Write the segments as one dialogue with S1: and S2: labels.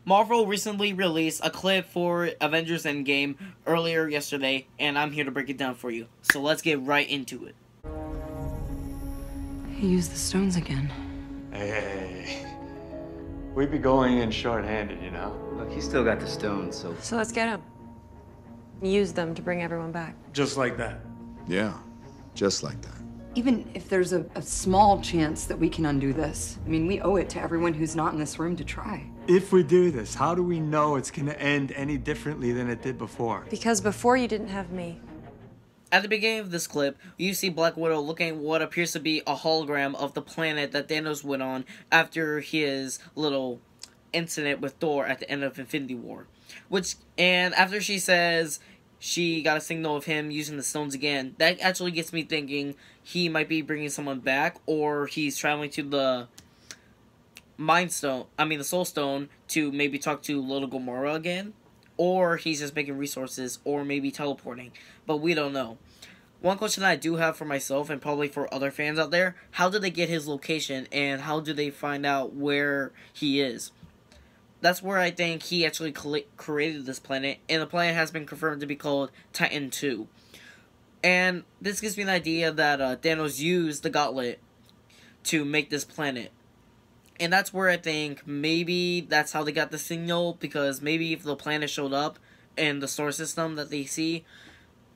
S1: Marvel recently released a clip for Avengers Endgame earlier yesterday, and I'm here to break it down for you. So let's get right into it.
S2: He used the stones again.
S3: Hey, we'd be going in short-handed, you know?
S4: Look, he's still got the stones, so...
S2: So let's get him. Use them to bring everyone back.
S3: Just like that.
S5: Yeah, just like that.
S6: Even if there's a small chance that we can undo this, I mean, we owe it to everyone who's not in this room to try.
S3: If we do this, how do we know it's gonna end any differently than it did before?
S2: Because before you didn't have me.
S1: At the beginning of this clip, you see Black Widow looking at what appears to be a hologram of the planet that Thanos went on after his little incident with Thor at the end of Infinity War. And after she says she got a signal of him using the stones again, that actually gets me thinking he might be bringing someone back, or he's traveling to the the Soul Stone to maybe talk to little Gamora again, or he's just making resources, or maybe teleporting, but we don't know. One question I do have for myself, and probably for other fans out there, how did they get his location, and how do they find out where he is? That's where I think he actually created this planet, and the planet has been confirmed to be called Titan 2. And this gives me an idea that Thanos used the gauntlet to make this planet. And that's where I think maybe that's how they got the signal, because maybe if the planet showed up in the star system that they see,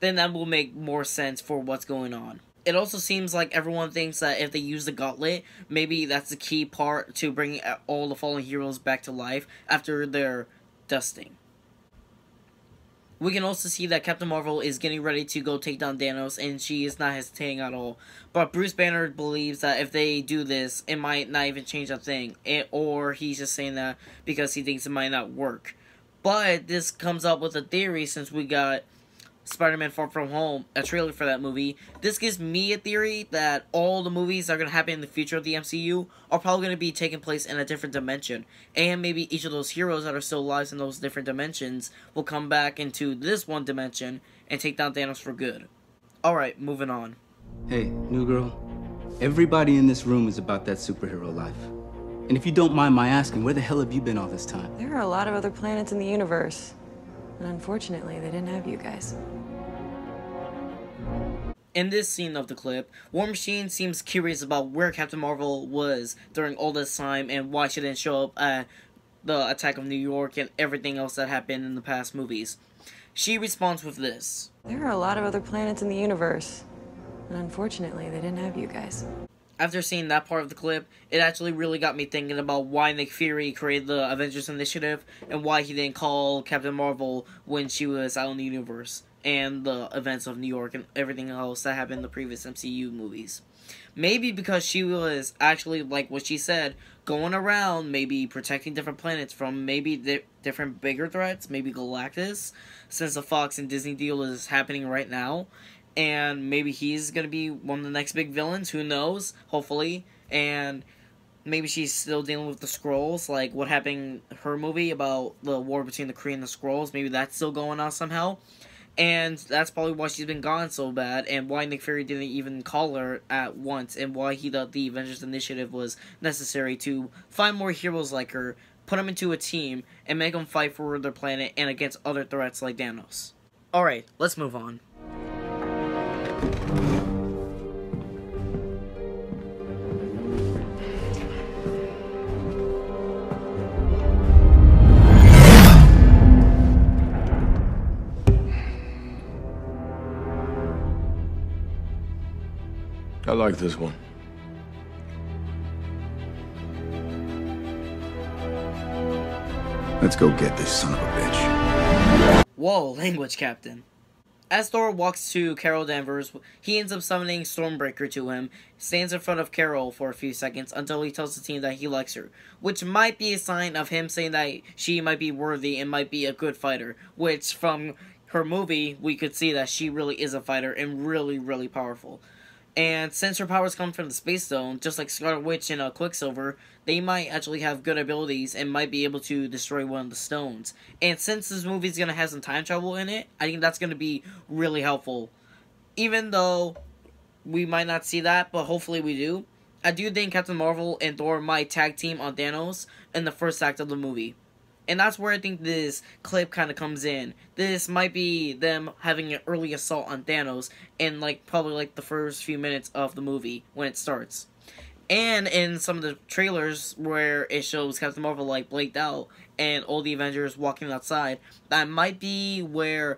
S1: then that will make more sense for what's going on. It also seems like everyone thinks that if they use the gauntlet, maybe that's the key part to bringing all the fallen heroes back to life after their dusting. We can also see that Captain Marvel is getting ready to go take down Thanos, and she is not hesitating at all. But Bruce Banner believes that if they do this, it might not even change a thing. Or he's just saying that because he thinks it might not work. But this comes up with a theory, since we got Spider-Man Far From Home, a trailer for that movie. This gives me a theory that all the movies that are going to happen in the future of the MCU are probably going to be taking place in a different dimension. And maybe each of those heroes that are still alive in those different dimensions will come back into this one dimension and take down Thanos for good. Alright, moving on.
S4: Hey, new girl. Everybody in this room is about that superhero life. And if you don't mind my asking, where the hell have you been all this time?
S2: There are a lot of other planets in the universe. And unfortunately, they didn't have you guys.
S1: In this scene of the clip, War Machine seems curious about where Captain Marvel was during all this time and why she didn't show up at the attack of New York and everything else that happened in the past movies. She responds with this.
S2: There are a lot of other planets in the universe. And unfortunately, they didn't have you guys.
S1: After seeing that part of the clip, it actually really got me thinking about why Nick Fury created the Avengers Initiative and why he didn't call Captain Marvel when she was out in the universe and the events of New York and everything else that happened in the previous MCU movies. Maybe because she was actually, like what she said, going around maybe protecting different planets from maybe different bigger threats, maybe Galactus, since the Fox and Disney deal is happening right now. And maybe he's going to be one of the next big villains, who knows, hopefully. And maybe she's still dealing with the Skrulls, like what happened in her movie about the war between the Kree and the Skrulls. Maybe that's still going on somehow. And that's probably why she's been gone so bad, and why Nick Fury didn't even call her at once, and why he thought the Avengers Initiative was necessary to find more heroes like her, put them into a team, and make them fight for their planet and against other threats like Thanos. Alright, let's move on.
S5: I like this one. Let's go get this son of a bitch.
S1: Whoa, language, Captain. As Thor walks to Carol Danvers, he ends up summoning Stormbreaker to him, stands in front of Carol for a few seconds until he tells the team that he likes her, which might be a sign of him saying that she might be worthy and might be a good fighter, which from her movie, we could see that she really is a fighter and really, really powerful. And since her powers come from the Space Stone, just like Scarlet Witch and Quicksilver, they might actually have good abilities and might be able to destroy one of the stones. And since this movie is going to have some time travel in it, I think that's going to be really helpful. Even though we might not see that, but hopefully we do. I do think Captain Marvel and Thor might tag team on Thanos in the first act of the movie. And that's where I think this clip kind of comes in. This might be them having an early assault on Thanos in, like, probably, like, the first few minutes of the movie when it starts. And in some of the trailers where it shows Captain Marvel, like, blanked out and all the Avengers walking outside, that might be where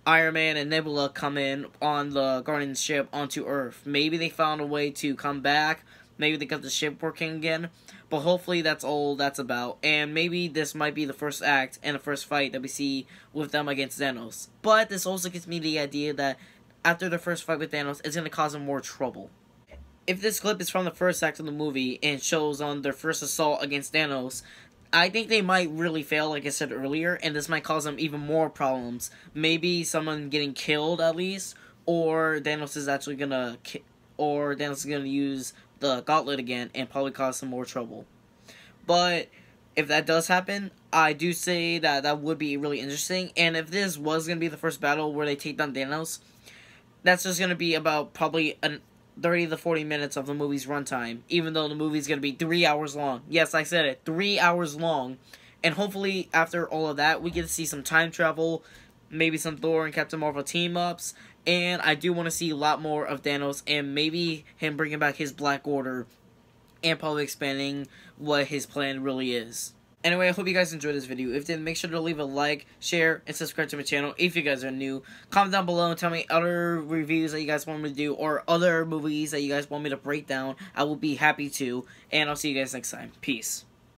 S1: Iron Man and Nebula come in on the Guardian's ship onto Earth. Maybe they found a way to come back. Maybe they got the ship working again. But hopefully that's all that's about. And maybe this might be the first act and the first fight that we see with them against Thanos. But this also gives me the idea that after the first fight with Thanos, it's going to cause them more trouble. If this clip is from the first act of the movie and shows on their first assault against Thanos, I think they might really fail, like I said earlier, and this might cause them even more problems. Maybe someone getting killed at least, or Thanos is actually gonna use the gauntlet again and probably cause some more trouble. But if that does happen, I do say that that would be really interesting. And if this was gonna be the first battle where they take down Thanos, that's just gonna be about probably 30 to 40 minutes of the movie's runtime, even though the movie's going to be 3 hours long. Yes, I said it, 3 hours long. And hopefully, after all of that, we get to see some time travel, maybe some Thor and Captain Marvel team-ups, and I do want to see a lot more of Thanos, and maybe him bringing back his Black Order, and probably expanding what his plan really is. Anyway, I hope you guys enjoyed this video. If you did, make sure to leave a like, share, and subscribe to my channel if you guys are new. Comment down below and tell me other reviews that you guys want me to do, or other movies that you guys want me to break down. I will be happy to, and I'll see you guys next time. Peace.